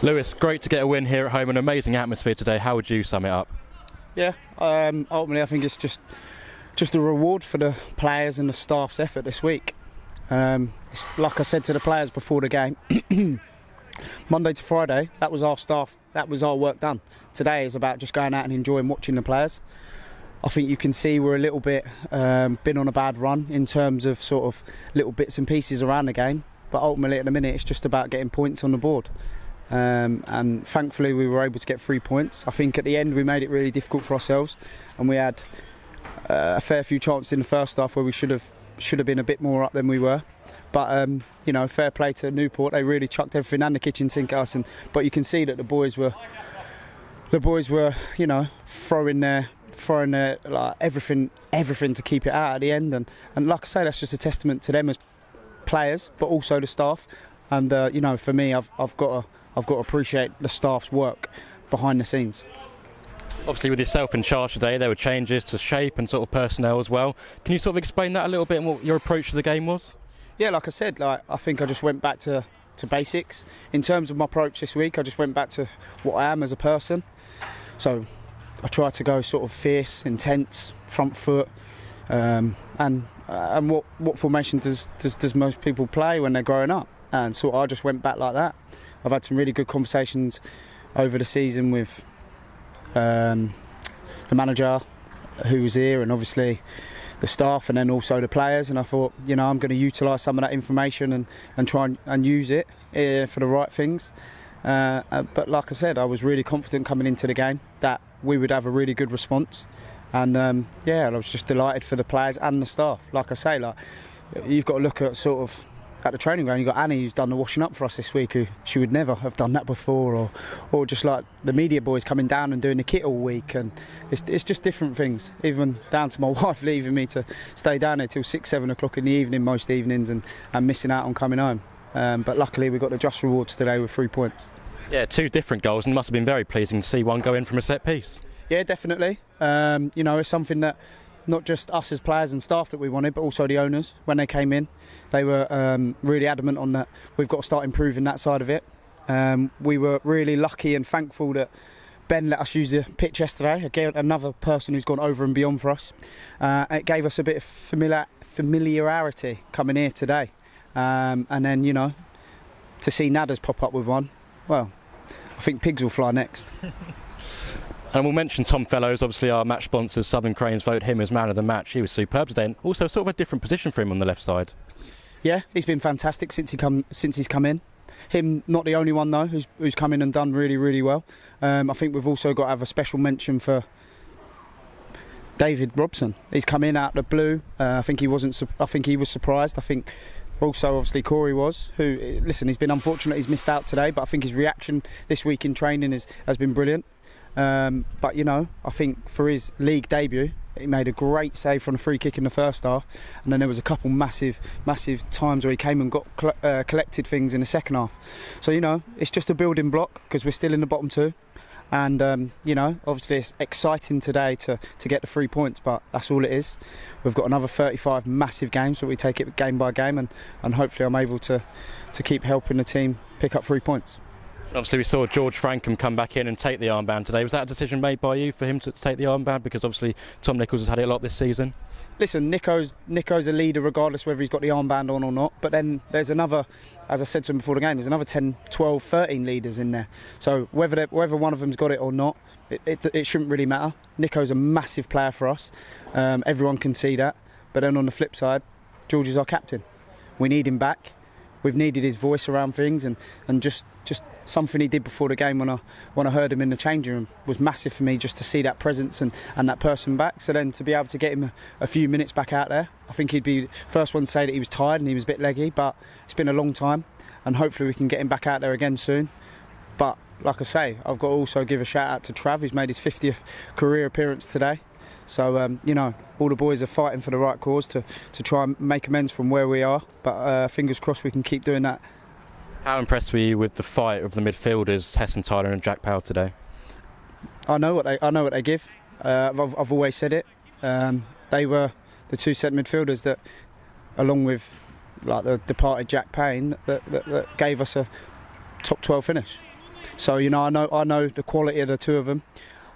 Lewis, great to get a win here at home, an amazing atmosphere today. How would you sum it up? Yeah, ultimately I think it's just a reward for the players and the staff's effort this week. It's like I said to the players before the game, Monday to Friday, that was our staff, that was our work done. Today is about just going out and enjoying watching the players. I think you can see we're a little bit been on a bad run in terms of sort of little bits and pieces around the game, but ultimately at the minute it's just about getting points on the board. And thankfully we were able to get 3 points. I think at the end we made it really difficult for ourselves, and we had a fair few chances in the first half where we should have been a bit more up than we were. But you know, fair play to Newport. They really chucked everything and the kitchen sink at us. But you can see that the boys were, you know, throwing their like everything to keep it out at the end. And like I say, that's just a testament to them as players, but also the staff. And you know, for me, I've got to appreciate the staff's work behind the scenes. Obviously, with yourself in charge today, there were changes to shape and sort of personnel as well. Can you sort of explain that a little bit and what your approach to the game was? Yeah, like I said, I think I just went back to basics. In terms of my approach this week, I just went back to what I am as a person. So I tried to go sort of fierce, intense, front foot, and what formation does most people play when they're growing up? And so I just went back like that. I've had some really good conversations over the season with the manager who was here, and obviously the staff, and then also the players. And I thought, you know, I'm going to utilise some of that information and try and use it for the right things. But like I said, I was really confident coming into the game that we would have a really good response. And yeah, I was just delighted for the players and the staff. Like I say, like you've got to look at sort of at the training ground, you've got Annie who's done the washing up for us this week, who she would never have done that before, or just like the media boys coming down and doing the kit all week. And it's just different things, even down to my wife leaving me to stay down there till 6-7 o'clock in the evening most evenings and missing out on coming home. But luckily we got the just rewards today with 3 points. Yeah, 2 different goals, and it must have been very pleasing to see one go in from a set piece. Yeah, definitely. You know, it's something that not just us as players and staff that we wanted, but also the owners. When they came in, they were really adamant on that. We've got to start improving that side of it. We were really lucky and thankful that Ben let us use the pitch yesterday. Again, another person who's gone over and beyond for us. It gave us a bit of familiarity coming here today. And then, you know, to see Nadders pop up with one, well, I think pigs will fly next. And we'll mention Tom Fellows, obviously our match sponsors, Southern Cranes, vote him as man of the match. He was superb today, and also sort of a different position for him on the left side. Yeah, he's been fantastic since he's come in. Him not the only one though who's come in and done really, really well. I think we've also got to have a special mention for David Robson. He's come in out of the blue. I think he was surprised. I think also obviously Corey was, who, listen, he's been unfortunate he's missed out today, but I think his reaction this week in training has been brilliant. But you know, I think for his league debut, he made a great save from a free kick in the first half, and then there was a couple massive times where he came and got collected things in the second half. So you know, it's just a building block because we're still in the bottom 2, and you know, obviously it's exciting today to get the 3 points, but that's all it is. We've got another 35 massive games, so we take it game by game, and hopefully I'm able to keep helping the team pick up 3 points. Obviously we saw George Francomb come back in and take the armband today. Was that a decision made by you for him to take the armband? Because obviously Tom Nichols has had it a lot this season. Listen, Nico's a leader regardless whether he's got the armband on or not. But then there's another, as I said to him before the game, there's another 10, 12, 13 leaders in there. So whether one of them's got it or not, it shouldn't really matter. Nico's a massive player for us. Everyone can see that. But then on the flip side, George is our captain. We need him back. We've needed his voice around things, and just something he did before the game when I heard him in the changing room was massive for me, just to see that presence and that person back. So then to be able to get him a few minutes back out there, I think he'd be the first one to say that he was tired and he was a bit leggy, but it's been a long time, and hopefully we can get him back out there again soon. But like I say, I've got to also give a shout out to Trav, who's made his 50th career appearance today. So, you know, all the boys are fighting for the right cause to try and make amends from where we are. But fingers crossed we can keep doing that. How impressed were you with the fight of the midfielders, Hesson Tyler and Jack Powell today? I know what they give. I've always said it. They were the 2 centre midfielders that, along with like the departed Jack Payne, that gave us a top 12 finish. So I know the quality of the two of them.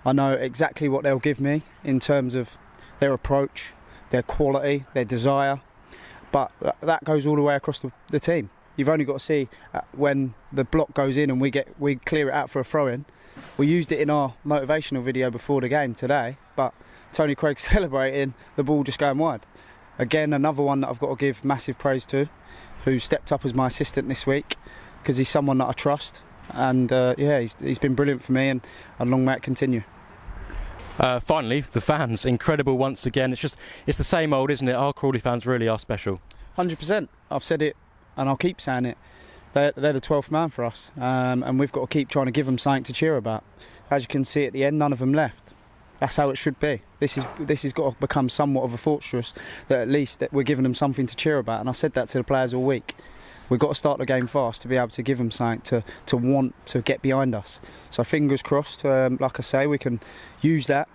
I know exactly what they'll give me in terms of their approach, their quality, their desire. But that goes all the way across the team. You've only got to see when the block goes in and we clear it out for a throw-in. We used it in our motivational video before the game today, but Tony Craig celebrating the ball just going wide. Again, another one that I've got to give massive praise to, who stepped up as my assistant this week, because he's someone that I trust. And he's been brilliant for me, and long may it continue. Finally, the fans, incredible once again. It's the same old, isn't it? Our Crawley fans really are special. 100%. I've said it, and I'll keep saying it. They're the 12th man for us, and we've got to keep trying to give them something to cheer about. As you can see at the end, none of them left. That's how it should be. This has got to become somewhat of a fortress, that at least that we're giving them something to cheer about. And I said that to the players all week. We've got to start the game fast to be able to give them something to want to get behind us. So fingers crossed, like I say, we can use that,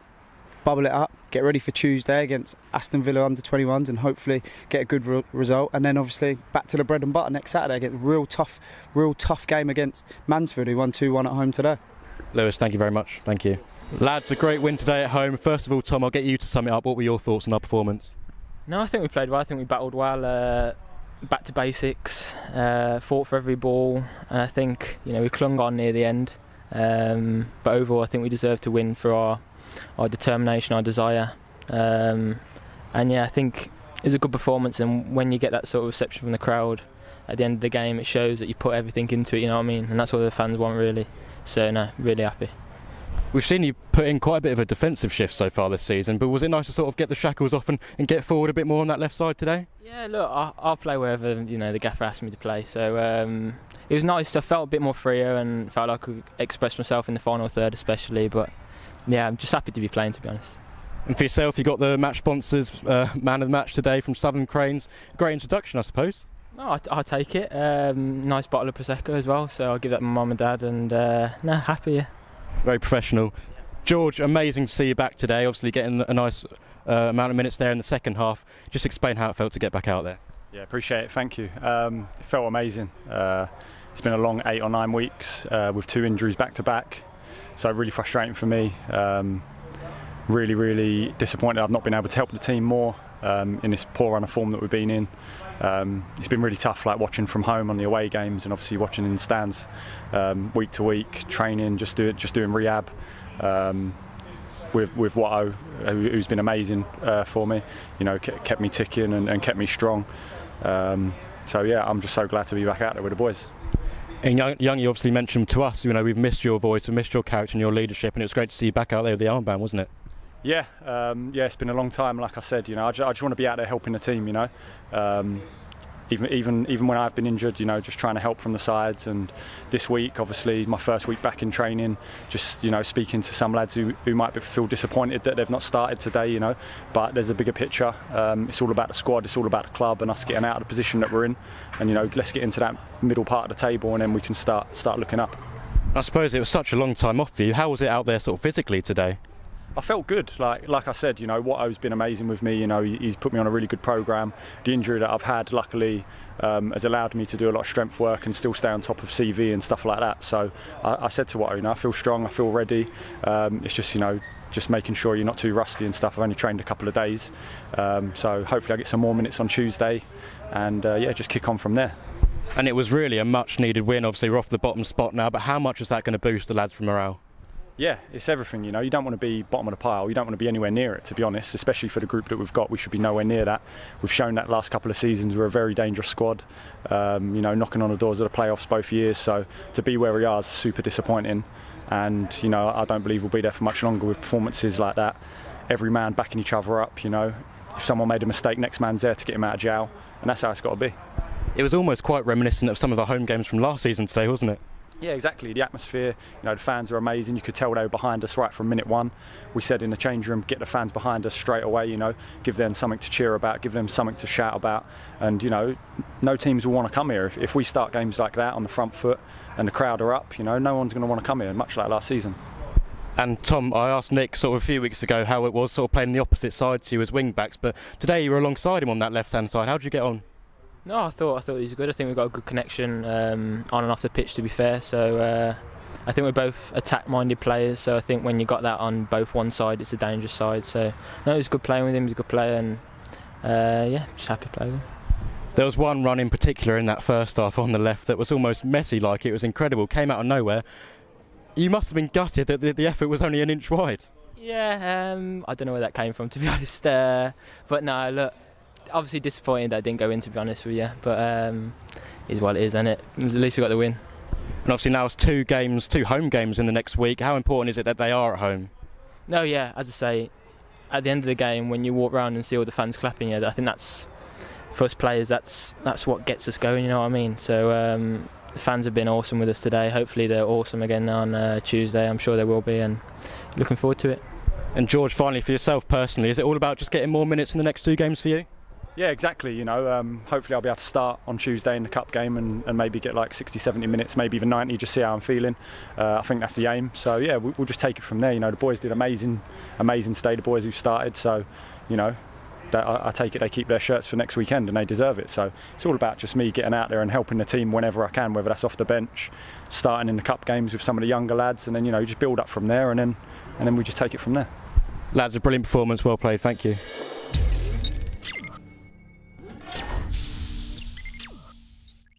bubble it up, get ready for Tuesday against Aston Villa under-21s and hopefully get a good result. And then obviously back to the bread and butter next Saturday, get a real tough game against Mansfield, who won 2-1 at home today. Lewis, thank you very much. Thank you. Lads, a great win today at home. First of all, Tom, I'll get you to sum it up. What were your thoughts on our performance? No, I think we played well. I think we battled well, back to basics, fought for every ball, and I think we clung on near the end. But overall, I think we deserved to win for our determination, our desire. And yeah, I think it was a good performance, and when you get that sort of reception from the crowd at the end of the game, it shows that you put everything into it, you know what I mean? And that's what the fans want, really. So no, really happy. We've seen you put in quite a bit of a defensive shift so far this season, but was it nice to sort of get the shackles off and get forward a bit more on that left side today? Yeah, look, I'll play wherever the gaffer asked me to play. So it was nice. I felt a bit more freer and felt like I could express myself in the final third especially. But yeah, I'm just happy to be playing, to be honest. And for yourself, you got the match sponsors man of the match today from Southern Cranes. Great introduction, I suppose. No, I'll take it. Nice bottle of Prosecco as well, so I'll give that to my mum and dad, and happy. Yeah. Very professional. George, amazing to see you back today, obviously getting a nice amount of minutes there in the second half. Just explain how it felt to get back out there. Yeah, appreciate it, thank you. It felt amazing. It's been a long 8 or 9 weeks with 2 injuries back to back, so really frustrating for me. Really disappointed I've not been able to help the team more in this poor run of form that we've been in. It's been really tough, like watching from home on the away games, and obviously watching in the stands week to week, training, just doing rehab with Watto, who's been amazing for me. Kept me ticking and kept me strong. So yeah, I'm just so glad to be back out there with the boys. And Young, you obviously mentioned to us, we've missed your voice, we've missed your character and your leadership, and it was great to see you back out there with the armband, wasn't it? Yeah, it's been a long time. Like I said, I just want to be out there helping the team. Even when I've been injured, just trying to help from the sides. And this week, obviously, my first week back in training, just speaking to some lads who might feel disappointed that they've not started today. But there's a bigger picture. It's all about the squad. It's all about the club and us getting out of the position that we're in. And let's get into that middle part of the table, and then we can start looking up. I suppose it was such a long time off for you. How was it out there, sort of physically today? I felt good. Like I said, Watto's been amazing with me. He's put me on a really good programme. The injury that I've had, luckily, has allowed me to do a lot of strength work and still stay on top of CV and stuff like that. So I said to Watto, I feel strong, I feel ready. It's just making sure you're not too rusty and stuff. I've only trained a couple of days, so hopefully I get some more minutes on Tuesday, and just kick on from there. And it was really a much needed win. Obviously we're off the bottom spot now, but how much is that going to boost the lads from morale? Yeah, it's everything, you don't want to be bottom of the pile, you don't want to be anywhere near it, to be honest, especially for the group that we've got. We should be nowhere near that. We've shown that last couple of seasons we're a very dangerous squad, knocking on the doors of the playoffs both years, so to be where we are is super disappointing, and I don't believe we'll be there for much longer with performances like that. Every man backing each other up, if someone made a mistake, next man's there to get him out of jail, and that's how it's got to be. It was almost quite reminiscent of some of the home games from last season today, wasn't it? Yeah, exactly. The atmosphere, the fans are amazing. You could tell they were behind us right from minute one. We said in the change room, get the fans behind us straight away, give them something to cheer about, give them something to shout about. And, no teams will want to come here. If we start games like that on the front foot and the crowd are up, no one's going to want to come here, much like last season. And Tom, I asked Nick sort of a few weeks ago how it was sort of playing the opposite side to you as wing-backs, but today you were alongside him on that left-hand side. How did you get on? No, I thought he was good. I think we've got a good connection on and off the pitch, to be fair. So I think we're both attack-minded players, so I think when you got that on both one side, it's a dangerous side. So no, it was good playing with him. He's a good player, and just happy to play with him. There was one run in particular in that first half on the left that was almost Messi-like. It was incredible. Came out of nowhere. You must have been gutted that the effort was only an inch wide. Yeah, I don't know where that came from, to be honest. But no, look, obviously disappointed that I didn't go in, to be honest with you. But is what it is, isn't it? At least we got the win. And obviously now it's two home games in the next week. How important is it that they are at home? No, yeah, as I say, at the end of the game, when you walk around and see all the fans clapping you, I think that's, for us players, that's what gets us going, you know what I mean? So the fans have been awesome with us today. Hopefully they're awesome again on Tuesday. I'm sure they will be, and looking forward to it. And George, finally for yourself personally, is it all about just getting more minutes in the next 2 games for you? Yeah, exactly. You know, hopefully I'll be able to start on Tuesday in the cup game and maybe get like 60, 70 minutes, maybe even 90, just see how I'm feeling. I think that's the aim. So yeah, we'll just take it from there. You know, the boys did amazing today, the boys who started. So, you know, I take it they keep their shirts for next weekend and they deserve it. So it's all about just me getting out there and helping the team whenever I can, whether that's off the bench, starting in the cup games with some of the younger lads, and then, you know, just build up from there, and then we just take it from there. Lads, a brilliant performance, well played, thank you.